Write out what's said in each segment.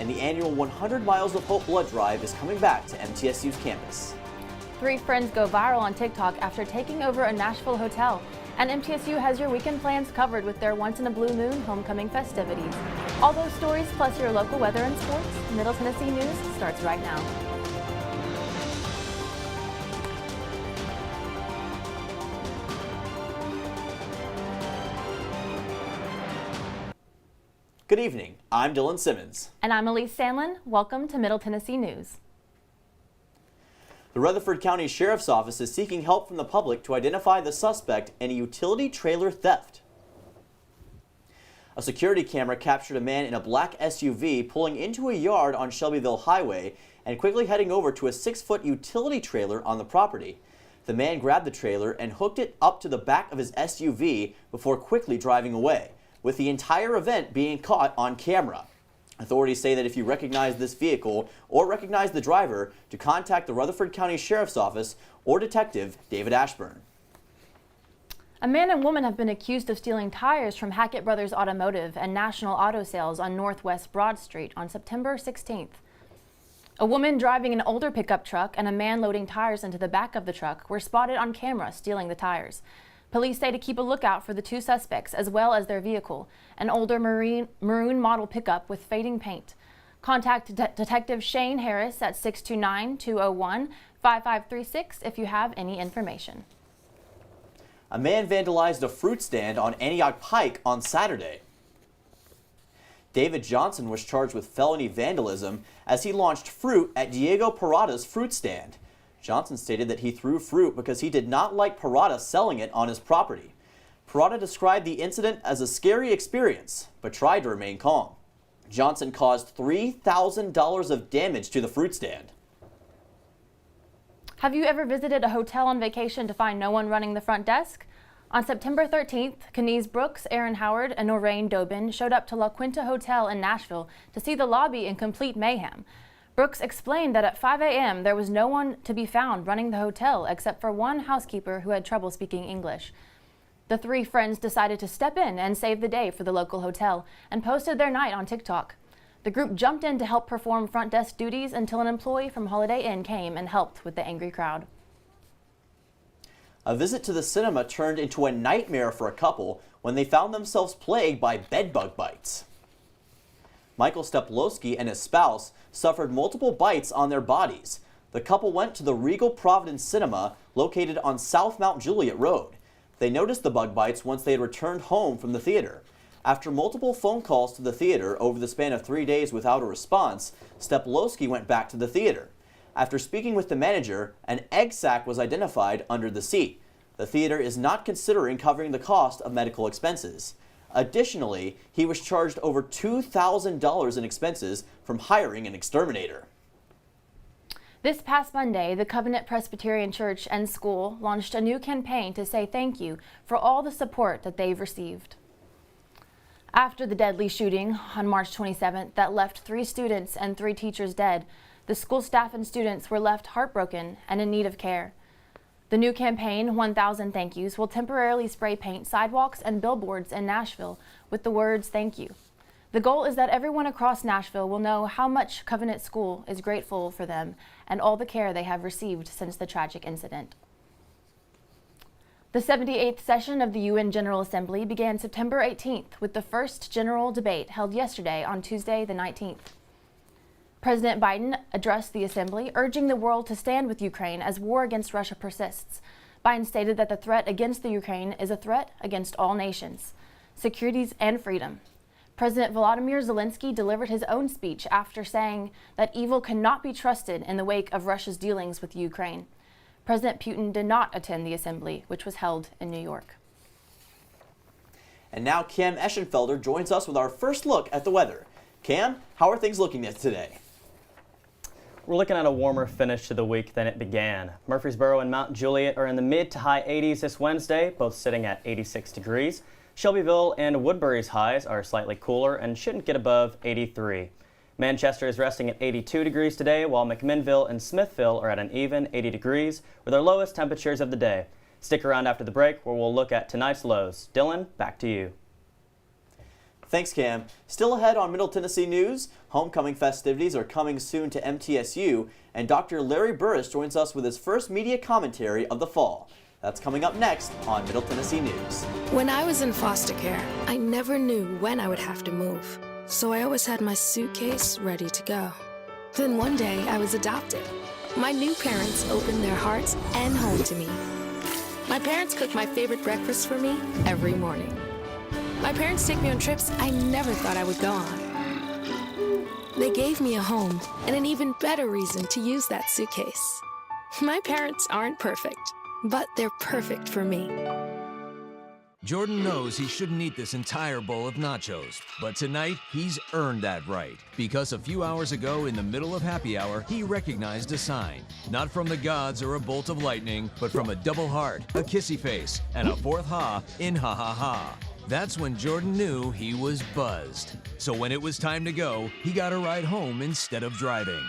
and the annual 100 Miles of Hope blood drive is coming back to MTSU's campus. 3 friends go viral on TikTok after taking over a Nashville hotel. And MTSU has your weekend plans covered with their once-in-a-blue-moon homecoming festivities. All those stories plus your local weather and sports. Middle Tennessee News starts right now. Good evening, I'm Dylan Simmons. And I'm Elise Sandlin. Welcome to Middle Tennessee News. The Rutherford County Sheriff's Office is seeking help from the public to identify the suspect in a utility trailer theft. A security camera captured a man in a black SUV pulling into a yard on Shelbyville Highway and quickly heading over to a 6-foot utility trailer on the property. The man grabbed the trailer and hooked it up to the back of his SUV before quickly driving away, with the entire event being caught on camera. Authorities say that if you recognize this vehicle or recognize the driver, to contact the Rutherford County Sheriff's Office or Detective David Ashburn. A man and woman have been accused of stealing tires from Hackett Brothers Automotive and National Auto Sales on Northwest Broad Street on September 16th. A woman driving an older pickup truck and a man loading tires into the back of the truck were spotted on camera stealing the tires. Police say to keep a lookout for the 2 suspects as well as their vehicle, an older maroon model pickup with fading paint. Contact Detective Shane Harris at 629-201-5536 if you have any information. A man vandalized a fruit stand on Antioch Pike on Saturday. David Johnson was charged with felony vandalism as he launched fruit at Diego Parada's fruit stand. Johnson stated that he threw fruit because he did not like Parada selling it on his property. Parada described the incident as a scary experience, but tried to remain calm. Johnson caused $3,000 of damage to the fruit stand. Have you ever visited a hotel on vacation to find no one running the front desk? On September 13th, Kenise Brooks, Aaron Howard, and Noreen Dobin showed up to La Quinta Hotel in Nashville to see the lobby in complete mayhem. Brooks explained that at 5 a.m. there was no one to be found running the hotel except for one housekeeper who had trouble speaking English. The 3 friends decided to step in and save the day for the local hotel and posted their night on TikTok. The group jumped in to help perform front desk duties until an employee from Holiday Inn came and helped with the angry crowd. A visit to the cinema turned into a nightmare for a couple when they found themselves plagued by bedbug bites. Michael Steplowski and his spouse suffered multiple bites on their bodies. The couple went to the Regal Providence Cinema located on South Mount Juliet Road. They noticed the bug bites once they had returned home from the theater. After multiple phone calls to the theater over the span of 3 days without a response, Steplowski went back to the theater. After speaking with the manager, an egg sac was identified under the seat. The theater is not considering covering the cost of medical expenses. Additionally, he was charged over $2,000 in expenses from hiring an exterminator. This past Monday, the Covenant Presbyterian Church and School launched a new campaign to say thank you for all the support that they've received. After the deadly shooting on March 27th that left 3 students and 3 teachers dead, the school staff and students were left heartbroken and in need of care. The new campaign, 1,000 Thank Yous, will temporarily spray paint sidewalks and billboards in Nashville with the words "Thank you." The goal is that everyone across Nashville will know how much Covenant School is grateful for them and all the care they have received since the tragic incident. The 78th session of the UN General Assembly began September 18th with the first general debate held yesterday on Tuesday the 19th. President Biden addressed the assembly, urging the world to stand with Ukraine as war against Russia persists. Biden stated that the threat against the Ukraine is a threat against all nations, securities, and freedom. President Volodymyr Zelensky delivered his own speech after saying that evil cannot be trusted in the wake of Russia's dealings with Ukraine. President Putin did not attend the assembly, which was held in New York. And now Cam Eschenfelder joins us with our first look at the weather. Cam, how are things looking today? We're looking at a warmer finish to the week than it began. Murfreesboro and Mount Juliet are in the mid to high 80s this Wednesday, both sitting at 86 degrees. Shelbyville and Woodbury's highs are slightly cooler and shouldn't get above 83. Manchester is resting at 82 degrees today, while McMinnville and Smithville are at an even 80 degrees with their lowest temperatures of the day. Stick around after the break where we'll look at tonight's lows. Dylan, back to you. Thanks, Cam. Still ahead on Middle Tennessee News, Homecoming festivities are coming soon to MTSU, and Dr. Larry Burris joins us with his first media commentary of the fall. That's coming up next on Middle Tennessee News. When I was in foster care, I never knew when I would have to move, so I always had my suitcase ready to go. Then one day, I was adopted. My new parents opened their hearts and home to me. My parents cook my favorite breakfast for me every morning. My parents take me on trips I never thought I would go on. They gave me a home and an even better reason to use that suitcase. My parents aren't perfect, but they're perfect for me. Jordan knows he shouldn't eat this entire bowl of nachos, but tonight he's earned that right. Because a few hours ago, in the middle of happy hour, he recognized a sign. Not from the gods or a bolt of lightning, but from a double heart, a kissy face, and a fourth ha in ha ha ha. That's when Jordan knew he was buzzed. So when it was time to go, he got a ride home instead of driving.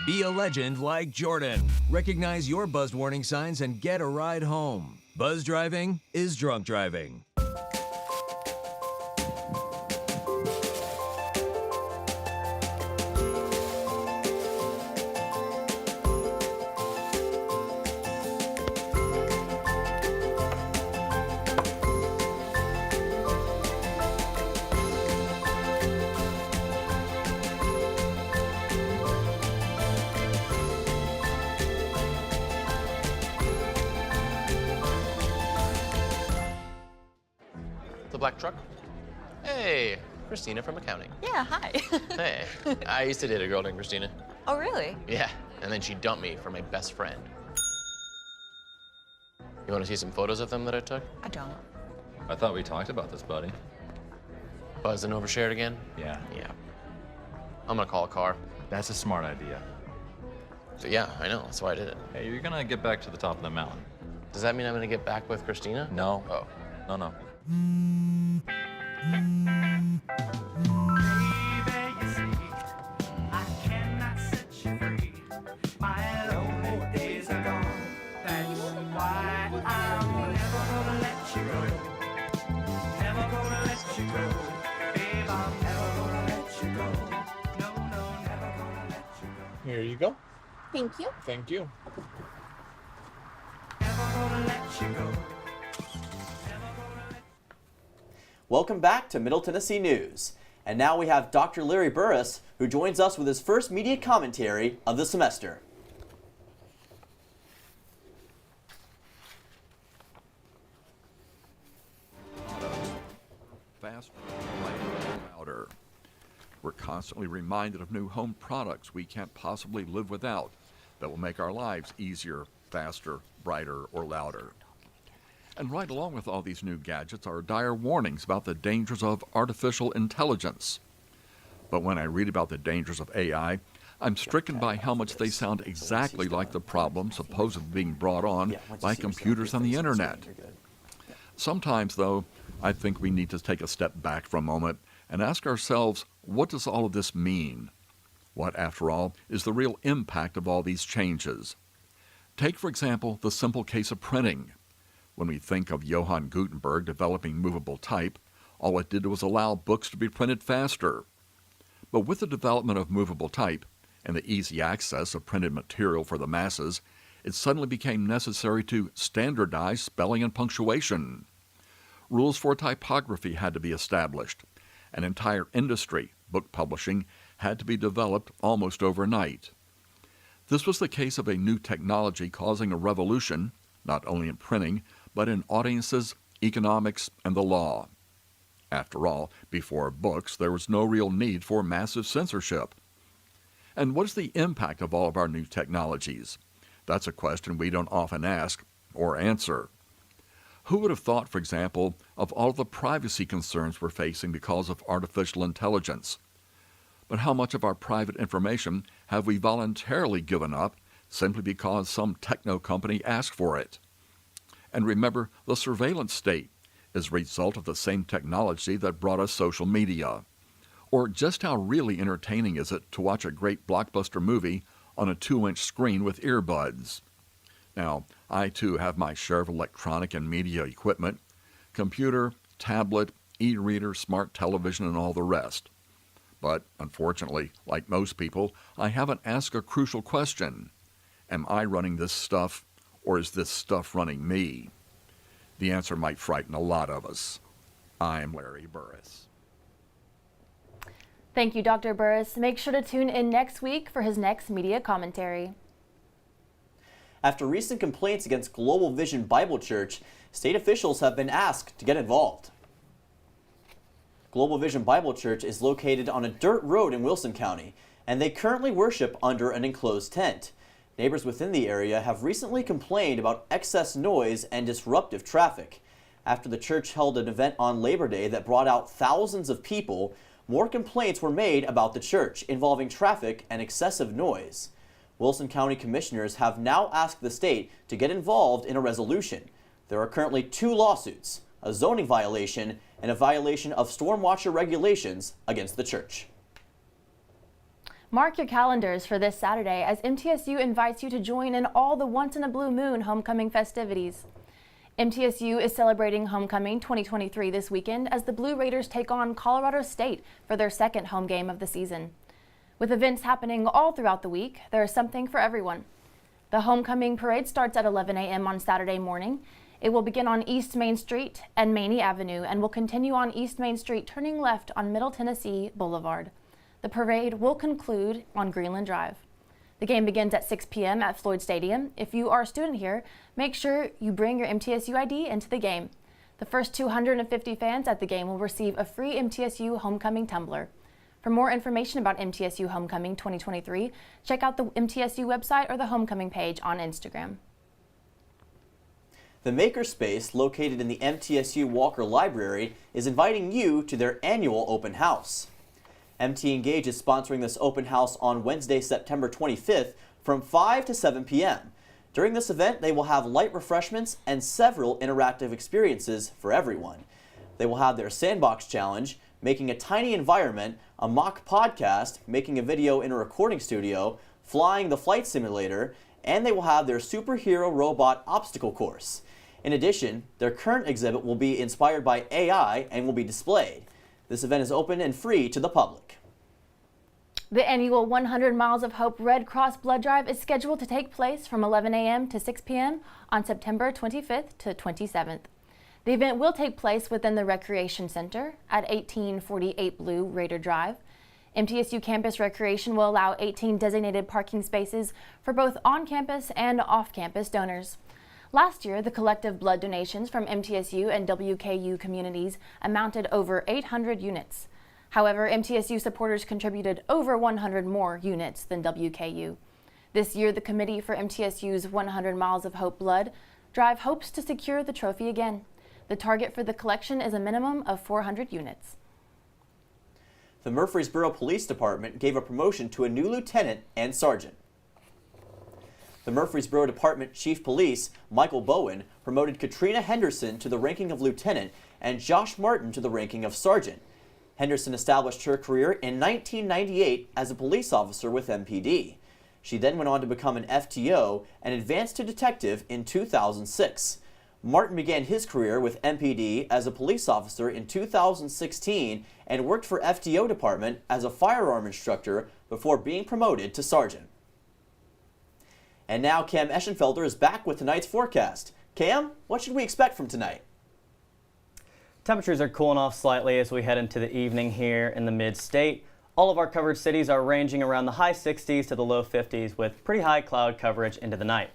Be a legend like Jordan. Recognize your buzzed warning signs and get a ride home. Buzz driving is drunk driving. The black truck? Hey, Christina from accounting. Yeah, hi. Hey, I used to date a girl named Christina. Oh, really? Yeah, and then she dumped me for my best friend. You want to see some photos of them that I took? I don't. I thought we talked about this, buddy. Buzzed and overshared again? Yeah. Yeah. I'm gonna call a car. That's a smart idea. So yeah, I know, that's why I did it. Hey, you're gonna get back to the top of the mountain. Does that mean I'm gonna get back with Christina? No. Oh. No. Here you go. Thank you. Thank you. Welcome back to Middle Tennessee News. And now we have Dr. Larry Burris, who joins us with his first media commentary of the semester. Faster, lighter, louder. We're constantly reminded of new home products we can't possibly live without that will make our lives easier, faster, brighter, or louder. And right along with all these new gadgets are dire warnings about the dangers of artificial intelligence. But when I read about the dangers of AI, I'm stricken by how much they sound exactly like the problems supposedly being brought on by computers and the internet. Sometimes, though, I think we need to take a step back for a moment and ask ourselves, what does all of this mean? What, after all, is the real impact of all these changes? Take, for example, the simple case of printing. When we think of Johann Gutenberg developing movable type, all it did was allow books to be printed faster. But with the development of movable type and the easy access of printed material for the masses, it suddenly became necessary to standardize spelling and punctuation. Rules for typography had to be established. An entire industry, book publishing, had to be developed almost overnight. This was the case of a new technology causing a revolution, not only in printing, but in audiences, economics, and the law. After all, before books, there was no real need for massive censorship. And what is the impact of all of our new technologies? That's a question we don't often ask or answer. Who would have thought, for example, of all the privacy concerns we're facing because of artificial intelligence? But how much of our private information have we voluntarily given up simply because some techno company asked for it? And remember, the surveillance state is a result of the same technology that brought us social media. Or just how really entertaining is it to watch a great blockbuster movie on a 2-inch screen with earbuds? Now, I too have my share of electronic and media equipment, computer, tablet, e-reader, smart television, and all the rest. But unfortunately, like most people, I haven't asked a crucial question. Am I running this stuff, or is this stuff running me? The answer might frighten a lot of us. I'm Larry Burris. Thank you, Dr. Burris. Make sure to tune in next week for his next media commentary. After recent complaints against Global Vision Bible Church, state officials have been asked to get involved. Global Vision Bible Church is located on a dirt road in Wilson County, and they currently worship under an enclosed tent. Neighbors within the area have recently complained about excess noise and disruptive traffic. After the church held an event on Labor Day that brought out thousands of people, more complaints were made about the church involving traffic and excessive noise. Wilson County commissioners have now asked the state to get involved in a resolution. There are currently 2 lawsuits, a zoning violation and a violation of storm watcher regulations against the church. Mark your calendars for this Saturday as MTSU invites you to join in all the Once in a Blue Moon homecoming festivities. MTSU is celebrating Homecoming 2023 this weekend as the Blue Raiders take on Colorado State for their second home game of the season. With events happening all throughout the week, there is something for everyone. The homecoming parade starts at 11 a.m. on Saturday morning. It will begin on East Main Street and Maney Avenue and will continue on East Main Street, turning left on Middle Tennessee Boulevard. The parade will conclude on Greenland Drive. The game begins at 6 p.m. at Floyd Stadium. If you are a student here, make sure you bring your MTSU ID into the game. The first 250 fans at the game will receive a free MTSU homecoming tumbler. For more information about MTSU Homecoming 2023, check out the MTSU website or the homecoming page on Instagram. The Makerspace, located in the MTSU Walker Library, is inviting you to their annual open house. MT Engage is sponsoring this open house on Wednesday, September 25th from 5 to 7 p.m. During this event, they will have light refreshments and several interactive experiences for everyone. They will have their sandbox challenge, making a tiny environment, a mock podcast, making a video in a recording studio, flying the flight simulator, and they will have their superhero robot obstacle course. In addition, their current exhibit will be inspired by AI and will be displayed. This event is open and free to the public. The annual 100 Miles of Hope Red Cross Blood Drive is scheduled to take place from 11 a.m. to 6 p.m. on September 25th to 27th. The event will take place within the Recreation Center at 1848 Blue Raider Drive. MTSU Campus Recreation will allow 18 designated parking spaces for both on-campus and off-campus donors. Last year, the collective blood donations from MTSU and WKU communities amounted over 800 units. However, MTSU supporters contributed over 100 more units than WKU. This year, the committee for MTSU's 100 Miles of Hope Blood Drive hopes to secure the trophy again. The target for the collection is a minimum of 400 units. The Murfreesboro Police Department gave a promotion to a new lieutenant and sergeant. The Murfreesboro Department Chief Police, Michael Bowen, promoted Katrina Henderson to the ranking of lieutenant and Josh Martin to the ranking of sergeant. Henderson established her career in 1998 as a police officer with MPD. She then went on to become an FTO and advanced to detective in 2006. Martin began his career with MPD as a police officer in 2016 and worked for FTO department as a firearm instructor before being promoted to sergeant. And now Cam Eschenfelder is back with tonight's forecast. Cam, what should we expect from tonight? Temperatures are cooling off slightly as we head into the evening here in the mid-state. All of our covered cities are ranging around the high 60s to the low 50s with pretty high cloud coverage into the night.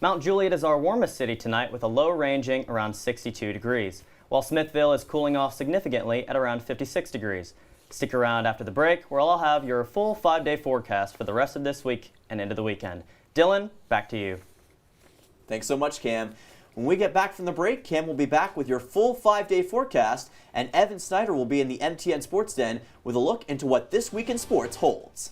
Mount Juliet is our warmest city tonight with a low ranging around 62 degrees, while Smithville is cooling off significantly at around 56 degrees. Stick around after the break where I'll have your full 5-day forecast for the rest of this week and into the weekend. Dylan, back to you. Thanks so much, Cam. When we get back from the break, Cam will be back with your full 5-day forecast, and Evan Snyder will be in the MTN Sports Den with a look into what this week in sports holds.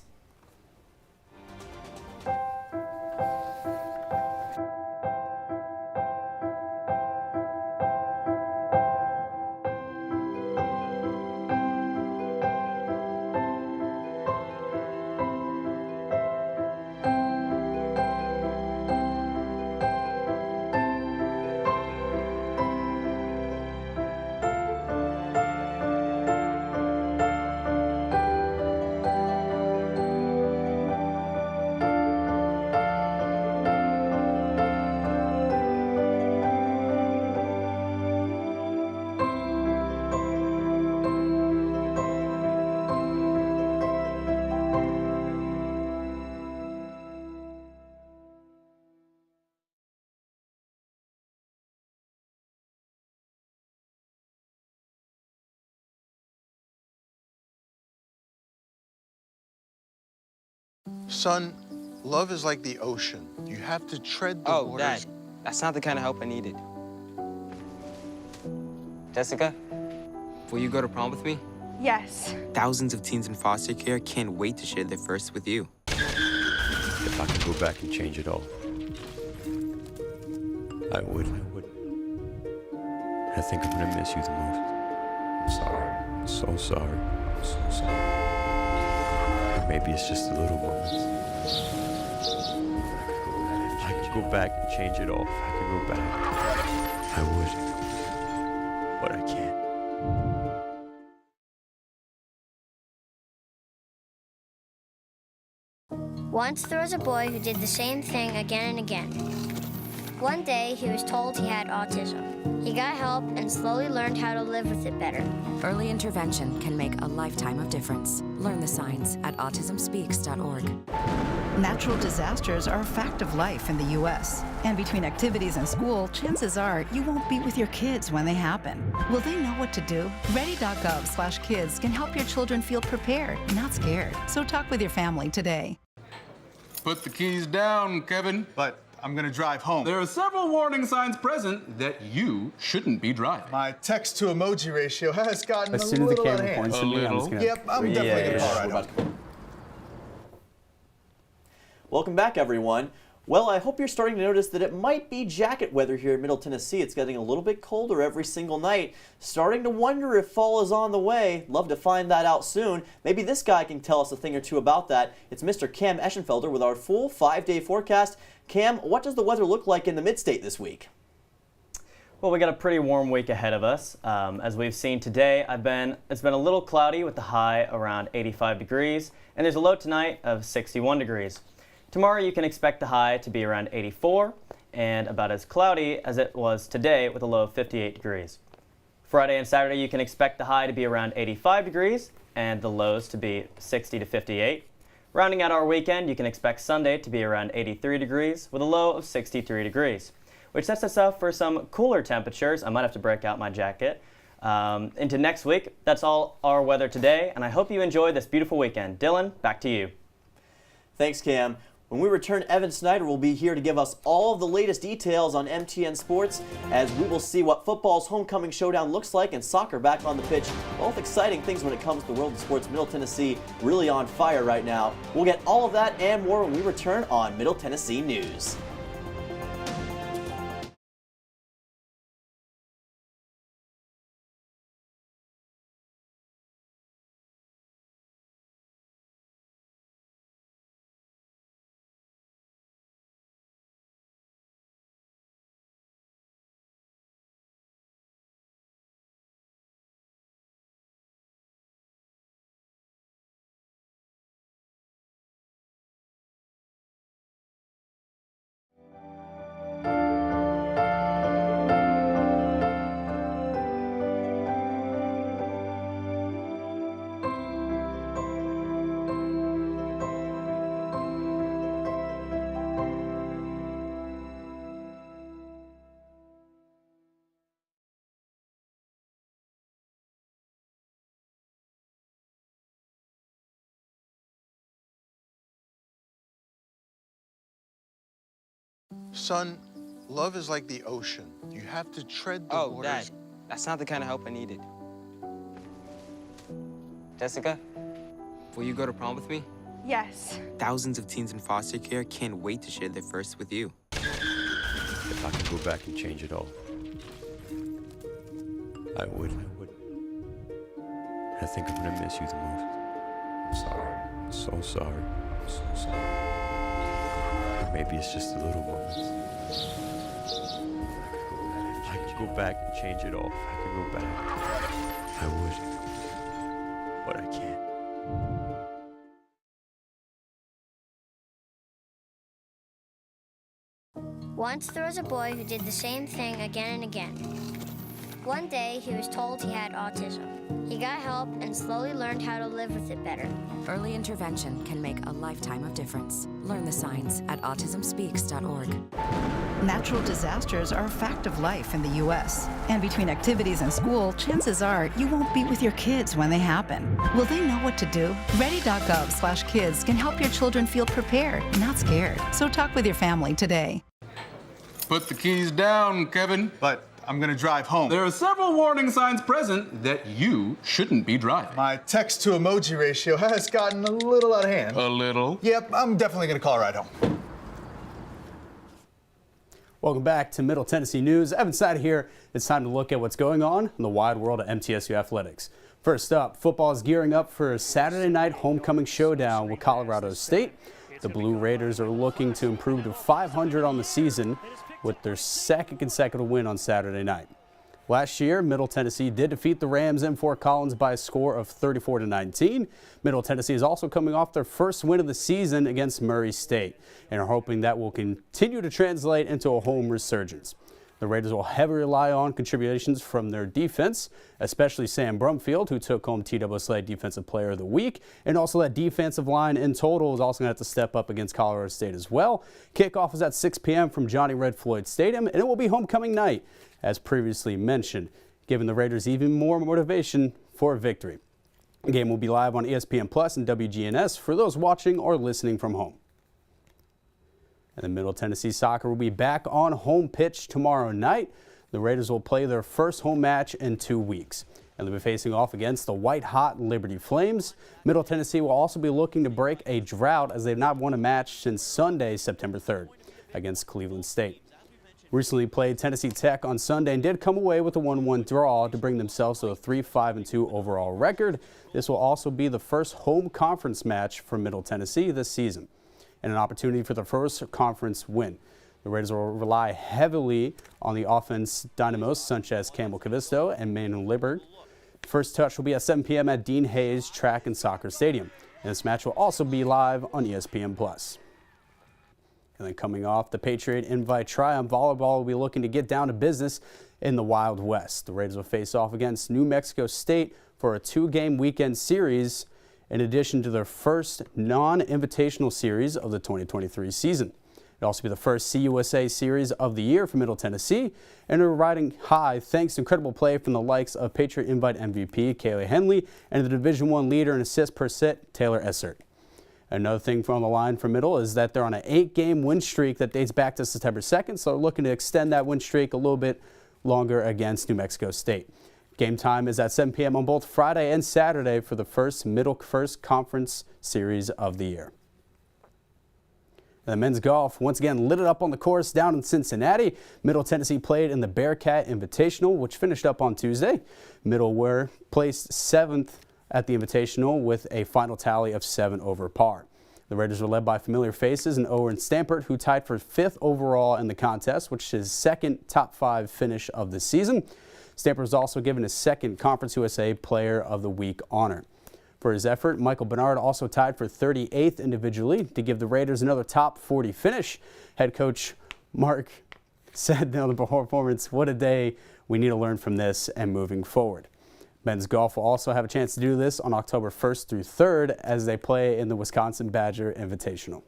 Son, love is like the ocean. You have to tread the Oh, waters. Dad, that's not the kind of help I needed. Jessica, will you go to prom with me? Yes. Thousands of teens in foster care can't wait to share their first with you. If I could go back and change it all, I would. I think I'm gonna miss you the most. I'm sorry. I'm so sorry. I'm so sorry. Or maybe it's just the little moments. If I could go back and change it all, if I could go back, I would. But I can't. Once there was a boy who did the same thing again and again. One day, he was told he had autism. He got help and slowly learned how to live with it better. Early intervention can make a lifetime of difference. Learn the signs at autismspeaks.org. Natural disasters are a fact of life in the U.S. And between activities and school, chances are you won't be with your kids when they happen. Will they know what to do? Ready.gov/kids can help your children feel prepared, not scared. So talk with your family today. Put the keys down, Kevin. But I'm gonna drive home. There are several warning signs present that you shouldn't be driving. My text to emoji ratio has gotten As a soon as the little out of camera hand. points to me, I'm just gonna... Yep, I'm definitely gonna call right home. Welcome back, everyone. Well, I hope you're starting to notice that it might be jacket weather here in Middle Tennessee. It's getting a little bit colder every single night. Starting to wonder if fall is on the way. Love to find that out soon. Maybe this guy can tell us a thing or two about that. It's Mr. Cam Eschenfelder with our full 5-day forecast. Cam, what does the weather look like in the Mid-State this week? Well, we got a pretty warm week ahead of us. As we've seen today, it's been a little cloudy with the high around 85 degrees, and there's a low tonight of 61 degrees. Tomorrow you can expect the high to be around 84 and about as cloudy as it was today with a low of 58 degrees. Friday and Saturday you can expect the high to be around 85 degrees and the lows to be 60 to 58. Rounding out our weekend, you can expect Sunday to be around 83 degrees with a low of 63 degrees, which sets us up for some cooler temperatures. I might have to break out my jacket. Into next week, that's all our weather today, and I hope you enjoy this beautiful weekend. Dylan, back to you. Thanks, Cam. When we return, Evan Snyder will be here to give us all of the latest details on MTN Sports, as we will see what football's homecoming showdown looks like and soccer back on the pitch. Both exciting things when it comes to the world of sports. Middle Tennessee really on fire right now. We'll get all of that and more when we return on Middle Tennessee News. Son, love is like the ocean. You have to tread the Oh, waters. Dad, that's not the kind of help I needed. Jessica, will you go to prom with me? Yes. Thousands of teens in foster care can't wait to share their first with you. If I could go back and change it all, I would. I think I'm gonna miss you the most. I'm sorry. I'm so sorry. I'm so sorry. Or maybe it's just the little moments. If I could go back and change it all, if I could go back, I would. But I can't. Once there was a boy who did the same thing again and again. One day, he was told he had autism. He got help and slowly learned how to live with it better. Early intervention can make a lifetime of difference. Learn the signs at autismspeaks.org. Natural disasters are a fact of life in the U.S. And between activities and school, chances are you won't be with your kids when they happen. Will they know what to do? Ready.gov/kids can help your children feel prepared, not scared. So talk with your family today. Put the keys down, Kevin. But I'm gonna drive home. There are several warning signs present that you shouldn't be driving. My text to emoji ratio has gotten a little out of hand. A little? Yep, I'm definitely gonna call a ride home. Welcome back to Middle Tennessee News. Evan Side here. It's time to look at what's going on in the wide world of MTSU athletics. First up, football is gearing up for a Saturday night homecoming showdown with Colorado State. The Blue Raiders are looking to improve to 500 on the season with their second consecutive win on Saturday night. Last year, Middle Tennessee did defeat the Rams in Fort Collins by a score of 34-19. Middle Tennessee is also coming off their first win of the season against Murray State and are hoping that will continue to translate into a home resurgence. The Raiders will heavily rely on contributions from their defense, especially Sam Brumfield, who took home TWSLA Defensive Player of the Week, and also that defensive line in total is also going to have to step up against Colorado State as well. Kickoff is at 6 p.m. from Johnny Red Floyd Stadium, and it will be homecoming night, as previously mentioned, giving the Raiders even more motivation for a victory. The game will be live on ESPN Plus and WGNS for those watching or listening from home. And the Middle Tennessee Soccer will be back on home pitch tomorrow night. The Raiders will play their first home match in 2 weeks. And they'll be facing off against the white-hot Liberty Flames. Middle Tennessee will also be looking to break a drought as they've not won a match since Sunday, September 3rd, against Cleveland State. Recently played Tennessee Tech on Sunday and did come away with a 1-1 draw to bring themselves to a 3-5-2 overall record. This will also be the first home conference match for Middle Tennessee this season, and an opportunity for the first conference win. The Raiders will rely heavily on the offense dynamos such as Campbell Cavisto and Manuel Liburg. First touch will be at 7 p.m. at Dean Hayes Track and Soccer Stadium. And this match will also be live on ESPN Plus. And then coming off the Patriot Invite Triumph, volleyball will be looking to get down to business in the Wild West. The Raiders will face off against New Mexico State for a 2-game weekend series, in addition to their first non-invitational series of the 2023 season. It'll also be the first CUSA series of the year for Middle Tennessee, and they're riding high thanks to incredible play from the likes of Patriot Invite MVP Kaylee Henley and the Division I leader in assists per set, Taylor Essert. Another thing from the line for Middle is that they're on an 8-game win streak that dates back to September 2nd, so they're looking to extend that win streak a little bit longer against New Mexico State. Game time is at 7 p.m. on both Friday and Saturday for the first conference series of the year. And the men's golf once again lit it up on the course down in Cincinnati. Middle Tennessee played in the Bearcat Invitational, which finished up on Tuesday. Middle were placed 7th at the Invitational with a final tally of 7 over par. The Raiders were led by familiar faces and Owen Stampert, who tied for 5th overall in the contest, which is his second top 5 finish of the season. Stamper was also given his second Conference USA Player of the Week honor. For his effort, Michael Bernard also tied for 38th individually to give the Raiders another top 40 finish. Head coach Mark said on the performance, "What a day. We need to learn from this and moving forward." Men's golf will also have a chance to do this on October 1st through 3rd as they play in the Wisconsin Badger Invitational.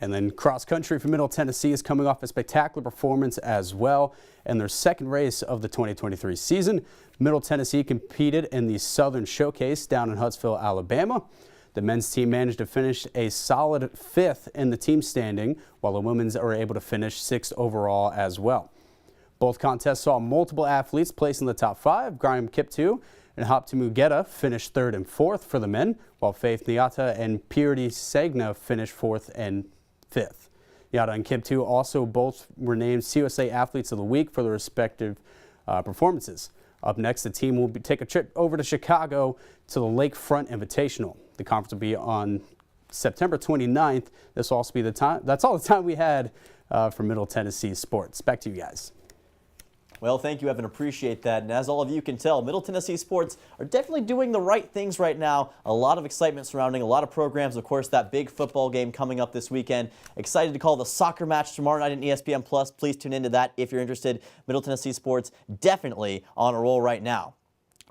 And then cross country for Middle Tennessee is coming off a spectacular performance as well. In their second race of the 2023 season, Middle Tennessee competed in the Southern Showcase down in Huntsville, Alabama. The men's team managed to finish a solid 5th in the team standing, while the women's are able to finish 6th overall as well. Both contests saw multiple athletes place in the top 5. Graham Kiptoo and Hoptu Mugeta finished 3rd and 4th for the men, while Faith Nyata and Purity Segna finished 4th and 5th. Nyata and Kiptoo also both were named CUSA Athletes of the Week for their respective performances. Up next, the team will take a trip over to Chicago to the Lakefront Invitational. The conference will be on September 29th. This will also be the time. That's all the time we had for Middle Tennessee sports. Back to you guys. Well, thank you, Evan. Appreciate that. And as all of you can tell, Middle Tennessee sports are definitely doing the right things right now. A lot of excitement surrounding a lot of programs. Of course, that big football game coming up this weekend. Excited to call the soccer match tomorrow night on ESPN+. Please tune into that if you're interested. Middle Tennessee sports definitely on a roll right now.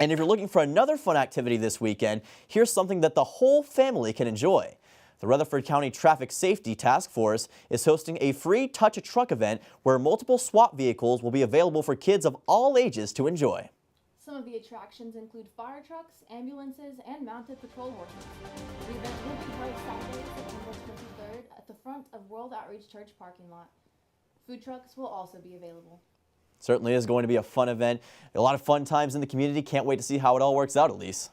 And if you're looking for another fun activity this weekend, here's something that the whole family can enjoy. The Rutherford County Traffic Safety Task Force is hosting a free Touch a Truck event where multiple SWAT vehicles will be available for kids of all ages to enjoy. Some of the attractions include fire trucks, ambulances, and mounted patrol horses. The event will be held Saturday, September 23rd at the front of World Outreach Church parking lot. Food trucks will also be available. Certainly is going to be a fun event. A lot of fun times in the community. Can't wait to see how it all works out, Elise.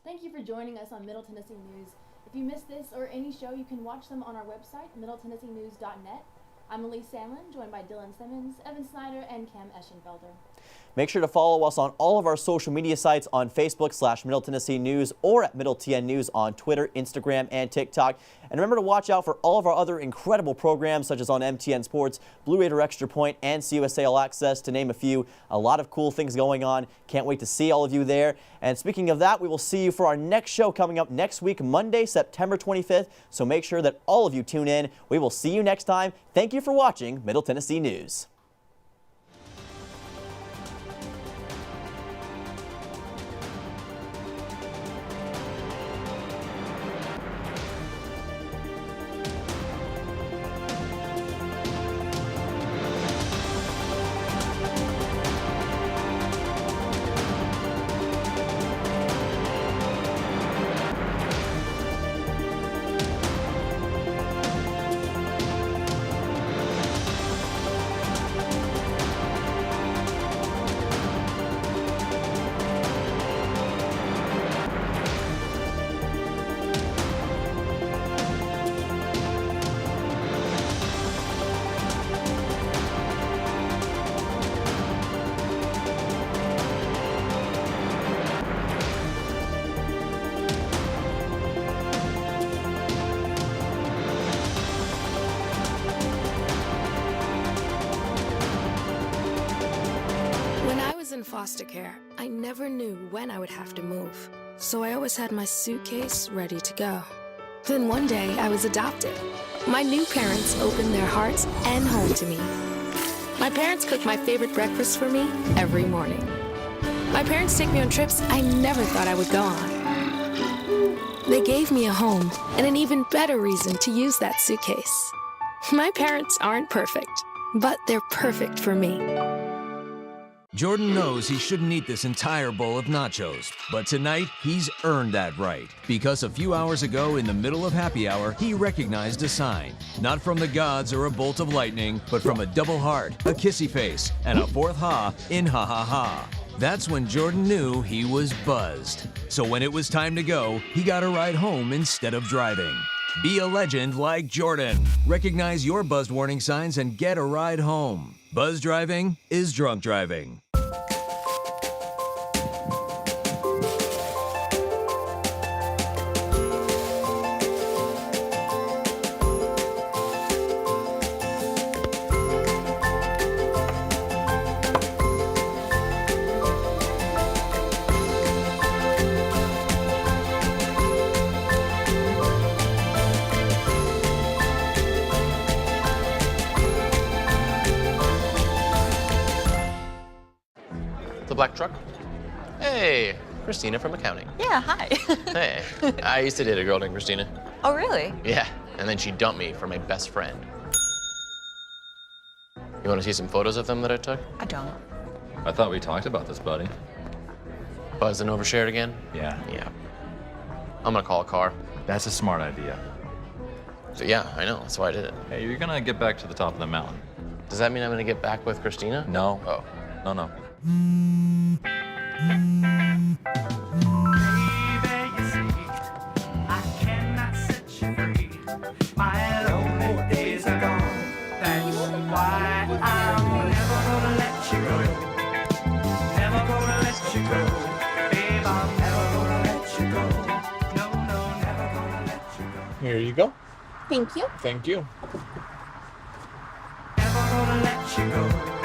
Thank you for joining us on Middle Tennessee News. If you missed this or any show, you can watch them on our website, middletennesseenews.net. I'm Elise Sandlin, joined by Dylan Simmons, Evan Snyder, and Cam Eschenfelder. Make sure to follow us on all of our social media sites on Facebook /Middle Tennessee News or at Middle TN News on Twitter, Instagram, and TikTok. And remember to watch out for all of our other incredible programs such as on MTN Sports, Blue Raider Extra Point, and CUSA All Access, to name a few. A lot of cool things going on. Can't wait to see all of you there. And speaking of that, we will see you for our next show coming up next week, Monday, September 25th. So make sure that all of you tune in. We will see you next time. Thank you for watching Middle Tennessee News. In foster care, I never knew when I would have to move, so I always had my suitcase ready to go. Then one day I was adopted. My new parents opened their hearts and home to me. My parents cook my favorite breakfast for me every morning. My parents take me on trips I never thought I would go on. They gave me a home and an even better reason to use that suitcase. My parents aren't perfect, but they're perfect for me. Jordan knows he shouldn't eat this entire bowl of nachos, but tonight he's earned that right. Because a few hours ago in the middle of happy hour, he recognized a sign. Not from the gods or a bolt of lightning, but from a double heart, a kissy face, and a fourth ha in ha ha ha. That's when Jordan knew he was buzzed. So when it was time to go, he got a ride home instead of driving. Be a legend like Jordan. Recognize your buzzed warning signs and get a ride home. Buzz driving is drunk driving. Black truck? Hey, Christina from accounting. Yeah, hi. Hey, I used to date a girl named Christina. Oh, really? Yeah, and then she dumped me for my best friend. You want to see some photos of them that I took? I don't. I thought we talked about this, buddy. Buzzed and overshared again? Yeah. Yeah. I'm gonna call a car. That's a smart idea. So yeah, I know, that's why I did it. Hey, you're gonna get back to the top of the mountain. Does that mean I'm gonna get back with Christina? No. Oh. No. Here you go. Thank you. Thank you. Never gonna let you go.